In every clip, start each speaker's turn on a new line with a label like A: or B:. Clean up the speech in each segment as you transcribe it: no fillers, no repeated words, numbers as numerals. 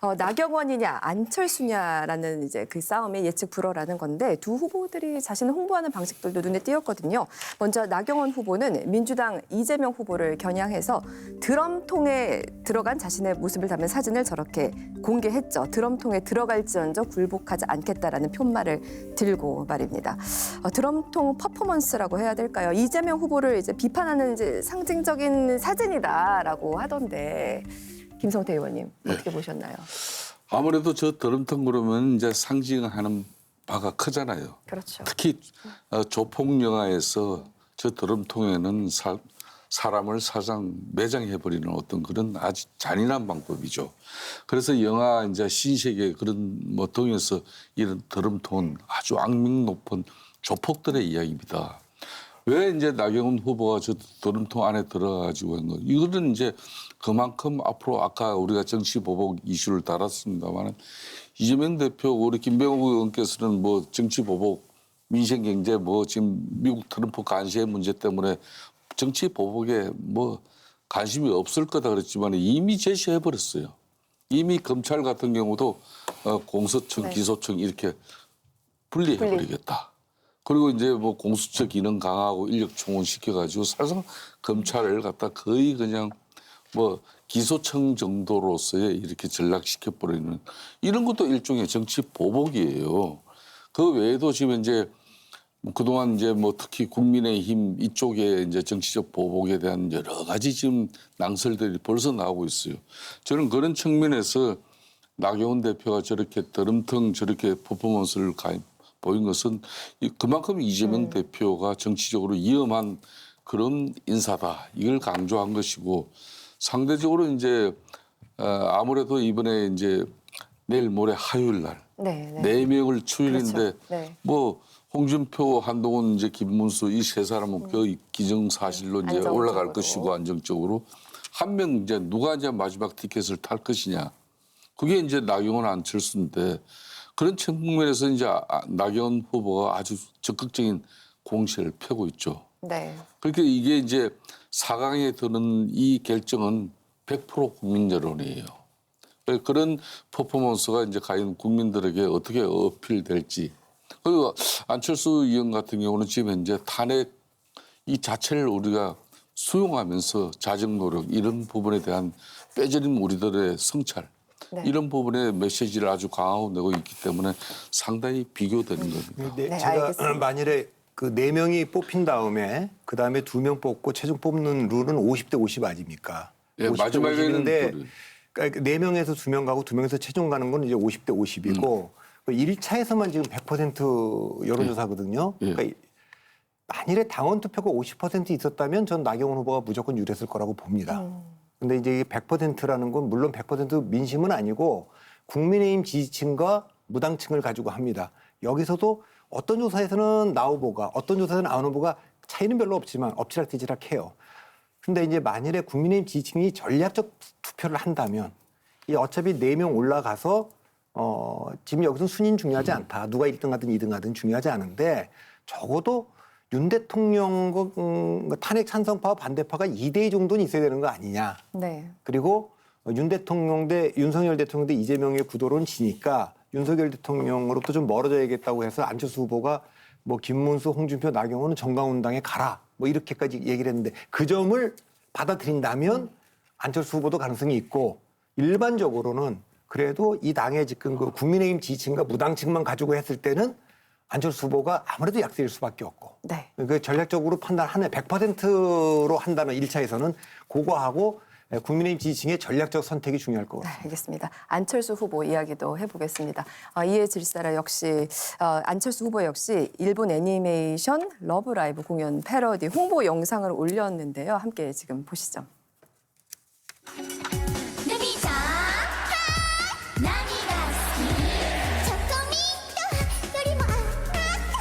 A: 나경원이냐 안철수냐라는 이제 그 싸움의 예측 불허라는 건데 두 후보들이 자신을 홍보하는 방식들도 눈에 띄었거든요. 먼저 나경원 후보는 민주당 이재명 후보를 겨냥해서 드럼통에 들어간 자신의 모습을 담은 사진을 저렇게 공개했죠. 드럼통에 들어갈지언정 굴복하지 않겠다라는 푯말을 들고 말입니다. 드럼통 퍼포먼스라고 해야 될까요? 이재명 후보를 이제 비판하는 이제 상징적인 사진이다라고 하던데 김성태 의원님 어떻게 보셨나요?
B: 아무래도 저 드럼통 그러면 이제 상징하는 바가 크잖아요.
A: 그렇죠.
B: 특히 조폭 영화에서 저 드럼통에는 사람을 사상 매장해버리는 어떤 그런 아주 잔인한 방법이죠. 그래서 영화 이제 신세계 그런 뭐 등에서 이런 드럼통은 아주 악명 높은 조폭들의 이야기입니다. 왜 이제 나경원 후보가 저 드럼통 안에 들어가지고 한 거? 이거는 이제 그만큼 앞으로 아까 우리가 정치 보복 이슈를 다뤘습니다만 이재명 대표 우리 김병욱 의원께서는 뭐 정치 보복 민생 경제 뭐 지금 미국 트럼프 관세 문제 때문에 정치 보복에 뭐 관심이 없을 거다 그랬지만 이미 제시해 버렸어요. 이미 검찰 같은 경우도 공소청,
A: 네.
B: 기소청 이렇게 분리해 버리겠다. 그리고 이제 뭐 공수처 기능 강화하고 인력 충원시켜가지고 사실상 검찰을 갖다 거의 그냥 뭐 기소청 정도로서의 이렇게 전락시켜 버리는 이런 것도 일종의 정치 보복이에요. 그 외에도 지금 이제 그동안 이제 뭐 특히 국민의힘 이쪽에 이제 정치적 보복에 대한 여러 가지 지금 낭설들이 벌써 나오고 있어요. 저는 그런 측면에서 나경원 대표가 저렇게 드럼통 저렇게 퍼포먼스를 보인 것은 그만큼 이재명 대표가 정치적으로 위험한 그런 인사다. 이걸 강조한 것이고 상대적으로 이제 아무래도 이번에 이제 내일 모레 화요일 날 네 명을 추인인데
A: 그렇죠. 네.
B: 뭐 홍준표, 한동훈, 이제 김문수 이 세 사람은 거의 기정사실로 이제
A: 안정적으로.
B: 올라갈 것이고 안정적으로 한 명 이제 누가 이제 마지막 티켓을 탈 것이냐. 그게 이제 나경원 안철수인데 그런 측면에서 이제 나경원 후보가 아주 적극적인 공세를 펴고 있죠.
A: 네.
B: 그러니까 이게 이제 4강에 드는 이 결정은 100% 국민 여론이에요. 그런 퍼포먼스가 이제 과연 국민들에게 어떻게 어필될지. 그리고 안철수 의원 같은 경우는 지금 현재 탄핵 이 자체를 우리가 수용하면서 자정 노력 이런 부분에 대한 빼저린 우리들의 성찰
A: 네.
B: 이런 부분에 메시지를 아주 강하고 내고 있기 때문에 상당히 비교되는 겁니다.
C: 네,
A: 네,
C: 제가
A: 알겠습니다.
C: 만일에 그 4명이 뽑힌 다음에 그다음에 2명 뽑고 최종 뽑는 룰은 50대 50 아닙니까?
B: 예, 마지막에는
C: 50인데 그러니까 4명에서 2명 가고 2명에서 최종 가는 건 이제 50대 50이고 1차에서만 지금 100% 여론조사거든요.
B: 예.
C: 그러니까 만일에 당원 투표가 50% 있었다면 전 나경원 후보가 무조건 유리했을 거라고 봅니다. 근데 이제 100%라는 건 물론 100% 민심은 아니고 국민의힘 지지층과 무당층을 가지고 합니다. 여기서도 어떤 조사에서는 나 후보가 어떤 조사에서는 안 후보가 차이는 별로 없지만 엎치락뒤치락 해요. 근데 이제 만일에 국민의힘 지지층이 전략적 투표를 한다면 이 어차피 4명 올라가서 지금 여기서 순위는 중요하지 않다. 누가 1등 하든 2등 하든 중요하지 않은데 적어도 윤 대통령 탄핵 찬성파와 반대파가 2대2 정도는 있어야 되는 거 아니냐.
A: 네.
C: 그리고 윤 대통령 대 윤석열 대통령 대 이재명의 구도로는 지니까 윤석열 대통령으로부터 좀 멀어져야겠다고 해서 안철수 후보가 뭐 김문수, 홍준표, 나경원은 정강훈당에 가라. 뭐 이렇게까지 얘기를 했는데 그 점을 받아들인다면 안철수 후보도 가능성이 있고 일반적으로는 그래도 이 당의 지금 그 국민의힘 지지층과 무당층만 가지고 했을 때는 안철수 후보가 아무래도 약세일 수밖에 없고.
A: 네.
C: 그 전략적으로 판단하는 100%로 한다는 1차에서는 그거하고 국민의힘 지지층의 전략적 선택이 중요할 것 같습니다.
A: 네, 알겠습니다. 안철수 후보 이야기도 해보겠습니다. 이에 질사라 역시 안철수 후보 역시 일본 애니메이션 러브라이브 공연 패러디 홍보 영상을 올렸는데요. 함께 지금 보시죠.
D: ルビーちゃん何が好きチョコミントよりもあなた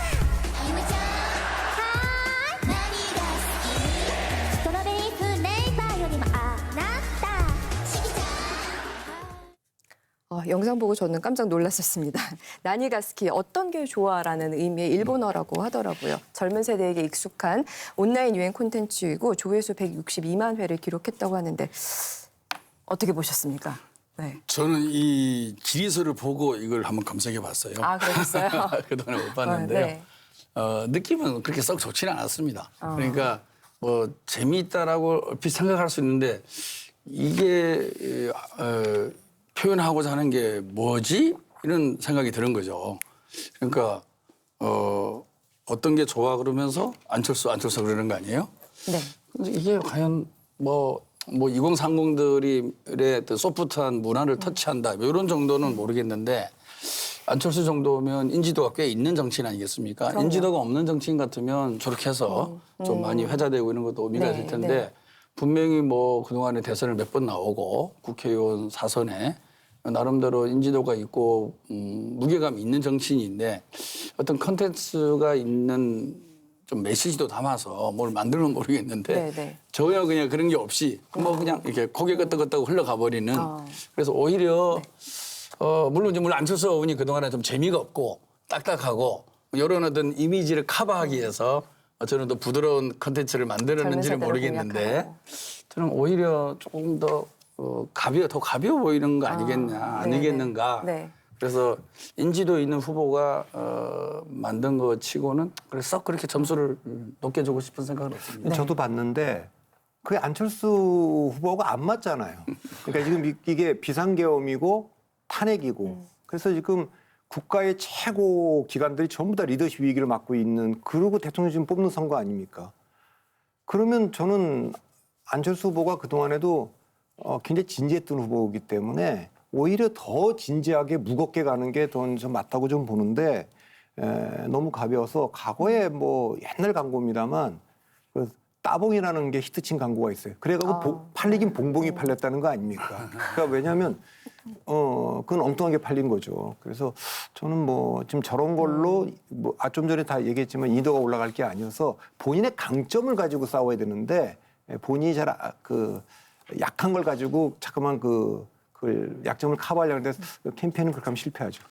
D: ゆめちゃん何が好きストロベリーフレーバーよりもあなたしぎちゃん
A: 영상 보고 저는 깜짝 놀랐었습니다. 나니가스키 어떤 게 좋아라는 의미의 일본어라고 하더라고요. 젊은 세대에게 익숙한 온라인 유행 콘텐츠이고 조회수 162만 회를 기록했다고 하는데 어떻게 보셨습니까? 네.
E: 저는 이 지리서를 보고 이걸 한번 검색해 봤어요.
A: 아, 그러셨어요?
E: 그동안에 못 봤는데요.
A: 네.
E: 느낌은 그렇게 썩 좋지는 않았습니다. 그러니까 뭐 재미있다라고 얼핏 생각할 수 있는데 이게 표현하고자 하는 게 뭐지? 이런 생각이 드는 거죠. 그러니까 어떤 게 좋아 그러면서 안철수 그러는 거 아니에요?
A: 네.
E: 근데 이게 과연 뭐 2030들의 어떤 소프트한 문화를 터치한다 뭐 이런 정도는 모르겠는데 안철수 정도면 인지도가 꽤 있는 정치인 아니겠습니까?
A: 그럼요.
E: 인지도가 없는 정치인 같으면 저렇게 해서 좀 많이 회자되고 이런 것도 의미가
A: 네,
E: 있을 텐데
A: 네.
E: 분명히 뭐 그동안에 대선을 몇 번 나오고 국회의원 사선에 나름대로 인지도가 있고 무게감이 있는 정치인인데 어떤 컨텐츠가 있는 좀 메시지도 담아서 뭘 만들면 모르겠는데
A: 네, 네.
E: 전혀 그냥 그런 게 없이 뭐 그냥 이렇게 고개 끄덕끄덕 흘러가 버리는 그래서 오히려 물론 안철수 의원이 그동안에 좀 재미가 없고 딱딱하고 이런 어떤 이미지를 커버하기 위해서 저는 더 부드러운 컨텐츠를 만들었는지는
A: 젊은 세대를
E: 모르겠는데
A: 공략하고.
E: 저는 오히려 조금 더 더 가벼워 보이는 거 아니겠냐
A: 네,
E: 아니겠는가.
A: 네.
E: 그래서 인지도 있는 후보가 만든 거 치고는 그래서 썩 그렇게 점수를 높게 주고 싶은 생각은 없습니다.
C: 저도 봤는데 그게 안철수 후보가 안 맞잖아요. 그러니까 지금 이게 비상계엄이고 탄핵이고 그래서 지금 국가의 최고 기관들이 전부 다 리더십 위기를 맡고 있는 그러고 대통령 지금 뽑는 선거 아닙니까? 그러면 저는 안철수 후보가 그동안에도 굉장히 진지했던 후보이기 때문에 오히려 더 진지하게 무겁게 가는 게 더 좀 맞다고 좀 보는데 너무 가벼워서 과거에 뭐 옛날 광고입니다만 그 따봉이라는 게 히트친 광고가 있어요. 그래가지고 팔리긴 봉봉이 팔렸다는 거 아닙니까? 그러니까 왜냐하면 그건 엉뚱하게 팔린 거죠. 그래서 저는 뭐 지금 저런 걸로 뭐 좀 전에 다 얘기했지만 인도가 올라갈 게 아니어서 본인의 강점을 가지고 싸워야 되는데 본인이 잘 약한 걸 가지고 자꾸만 그 약점을 커버하려고 하는데 캠페인은 그렇게 하면 실패하죠.